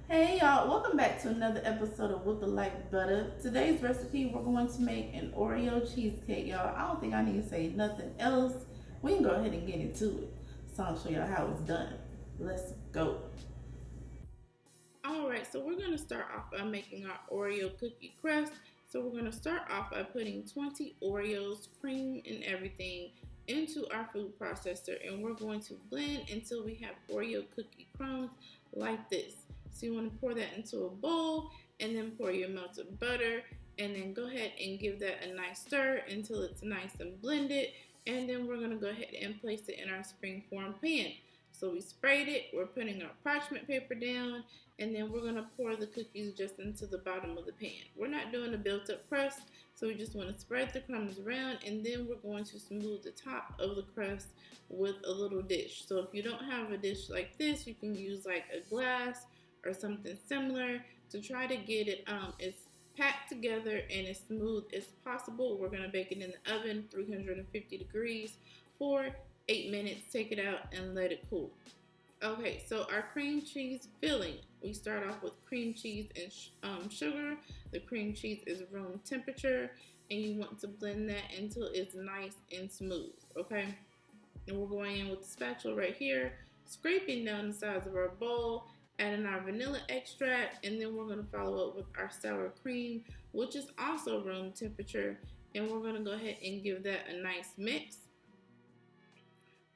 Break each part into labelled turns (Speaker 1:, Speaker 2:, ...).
Speaker 1: Hey y'all, welcome back to another episode of What the Like Butter. Today's recipe, we're going to make an Oreo cheesecake, y'all. I don't think I need to say nothing else. We can go ahead and get into it. So I'll show y'all how it's done. Let's go. Alright, so we're going to start off by making our Oreo cookie crust. So we're going to start off by putting 20 Oreos, cream and everything into our food processor, and we're going to blend until we have Oreo cookie crumbs like this. So you want to pour that into a bowl and then pour your melted butter and then go ahead and give that a nice stir until it's nice and blended, and then we're going to go ahead and place it in our springform pan. So we sprayed it, we're putting our parchment paper down, and then we're going to pour the cookies just into the bottom of the pan. We're not doing a built up crust, so we just want to spread the crumbs around, and then we're going to smooth the top of the crust with a little dish. So if you don't have a dish like this, you can use like a glass or something similar to try to get it as packed together and as smooth as possible. We're going to bake it in the oven, 350 degrees for 8 minutes. Take it out and let it cool. Okay, so our cream cheese filling, we start off with cream cheese and sugar. The cream cheese is room temperature, and you want to blend that until it's nice and smooth, okay? And we're going in with the spatula right here, scraping down the sides of our bowl, adding our vanilla extract, and then we're going to follow up with our sour cream, which is also room temperature, and we're going to go ahead and give that a nice mix.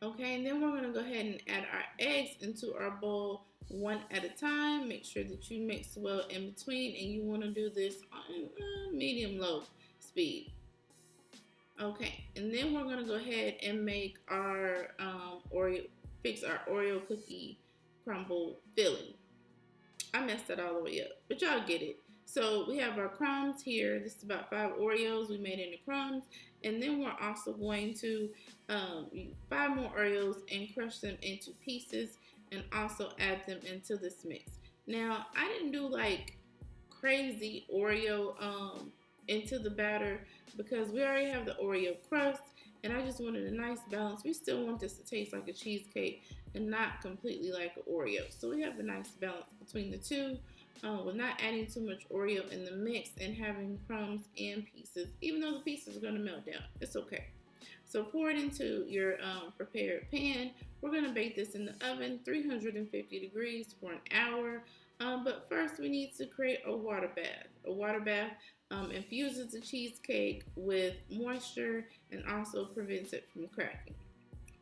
Speaker 1: Okay, and then we're going to go ahead and add our eggs into our bowl one at a time. Make sure that you mix well in between, and you want to do this on medium-low speed. Okay, and then we're going to go ahead and make our fix our Oreo cookie crumble filling. I messed that all the way up, but y'all get it. So we have our crumbs here. This is about 5 Oreos we made into crumbs. And then we're also going to 5 more Oreos and crush them into pieces and also add them into this mix. Now, I didn't do like crazy Oreo into the batter because we already have the Oreo crust, and I just wanted a nice balance. We still want this to taste like a cheesecake and not completely like an Oreo. So we have a nice balance between the two. With not adding too much Oreo in the mix and having crumbs and pieces, even though the pieces are going to melt down. It's okay. So pour it into your prepared pan. We're going to bake this in the oven, 350 degrees for an hour. But first we need to create a water bath. A water bath infuses the cheesecake with moisture and also prevents it from cracking.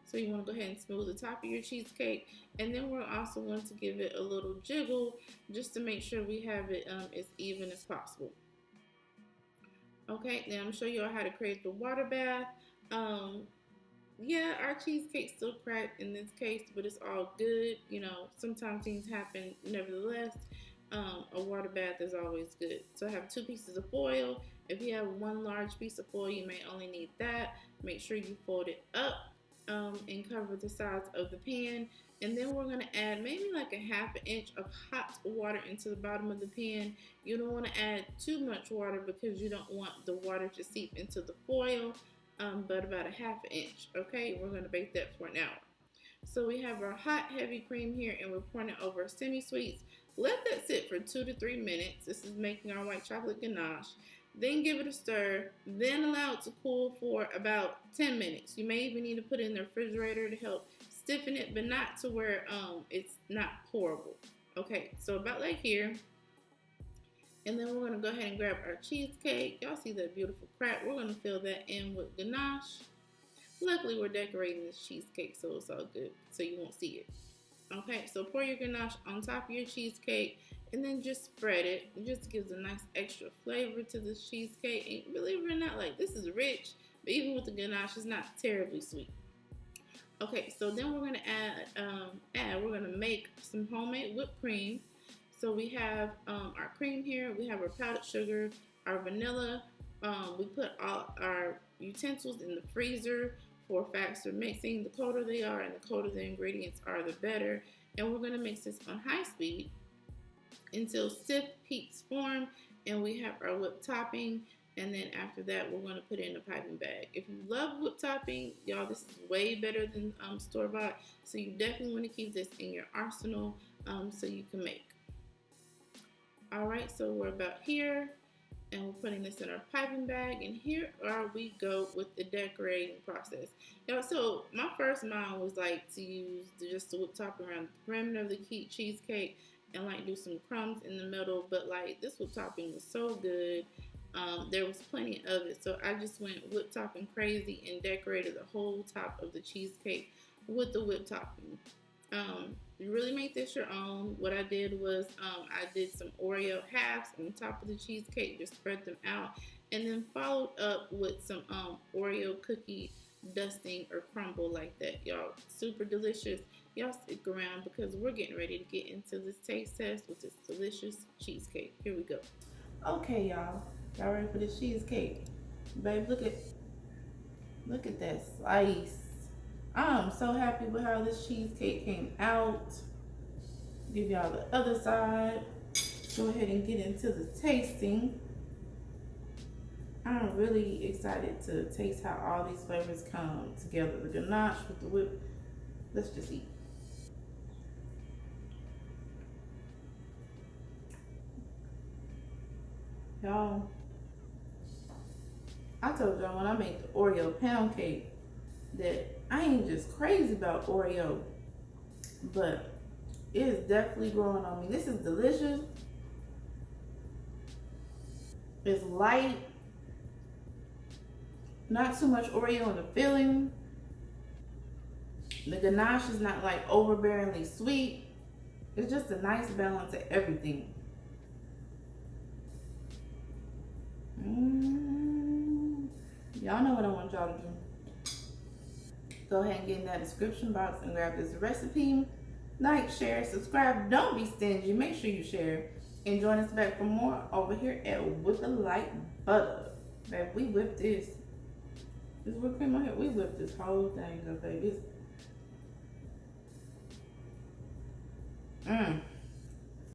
Speaker 1: So you want to go ahead and smooth the top of your cheesecake, and then we're also going to give it a little jiggle just to make sure we have it as even as possible. Okay, now I'm going to show you all how to create the water bath. Yeah, our cheesecake still cracked in this case, but it's all good. You know, sometimes things happen nevertheless. A water bath is always good. So I have 2 pieces of foil. If you have 1 large piece of foil, you may only need that. Make sure you fold it up and cover the sides of the pan. And then we're going to add maybe like a ½ inch of hot water into the bottom of the pan. You don't want to add too much water because you don't want the water to seep into the foil, but about a ½ inch. Okay, we're going to bake that for an hour. So we have our hot heavy cream here, and we're pouring it over semi-sweets. Let that sit for 2 to 3 minutes. This is making our white chocolate ganache. Then give it a stir, then allow it to cool for about 10 minutes. You may even need to put it in the refrigerator to help stiffen it, but not to where it's not pourable. Okay, so about like here. And then we're going to go ahead and grab our cheesecake. Y'all see that beautiful crack? We're going to fill that in with ganache. Luckily, we're decorating this cheesecake, so it's all good, so you won't see it. Okay, so pour your ganache on top of your cheesecake, and then just spread it. It just gives a nice extra flavor to this cheesecake. And believe it or not, like, this is rich, but even with the ganache, it's not terribly sweet. Okay, so then we're gonna we're gonna make some homemade whipped cream. So we have our cream here. We have our powdered sugar, our vanilla. We put all our utensils in the freezer for faster mixing. The colder they are and the colder the ingredients are, the better. And we're gonna mix this on high speed until stiff peaks form, and we have our whipped topping. And then after that, we're going to put it in a piping bag. If you love whipped topping, y'all, this is way better than store-bought. So you definitely want to keep this in your arsenal so you can make. All right, so we're about here, and we're putting this in our piping bag, and here are we go with the decorating process. Y'all, so my first mind was like to use just the whip top around the perimeter of the cheesecake and like do some crumbs in the middle, but like this whip topping was so good. There was plenty of it, so I just went whip topping crazy and decorated the whole top of the cheesecake with the whip topping. You really make this your own. What I did was I did some Oreo halves on top of the cheesecake, just spread them out, and then followed up with some Oreo cookie dusting or crumble like that. Y'all, super delicious. Y'all stick around because we're getting ready to get into this taste test with this delicious cheesecake. Here we go. Okay, y'all. Y'all ready for this cheesecake? Babe, look at that slice. I'm so happy with how this cheesecake came out. Give y'all the other side. Go ahead and get into the tasting. I'm really excited to taste how all these flavors come together. The ganache with the whip. Let's just eat. Y'all, I told y'all when I made the Oreo pound cake that I ain't just crazy about Oreo, but it is definitely growing on me. This is delicious. It's light, not too much Oreo in the filling. The ganache is not like overbearingly sweet. It's just a nice balance of everything. Y'all know what I want y'all to do. Go ahead and get in that description box and grab this recipe. Like, share, subscribe. Don't be stingy. Make sure you share. And join us back for more over here at Whip It Like Butter. Baby, we whipped this. This whipped cream on here. We whipped this whole thing up, baby.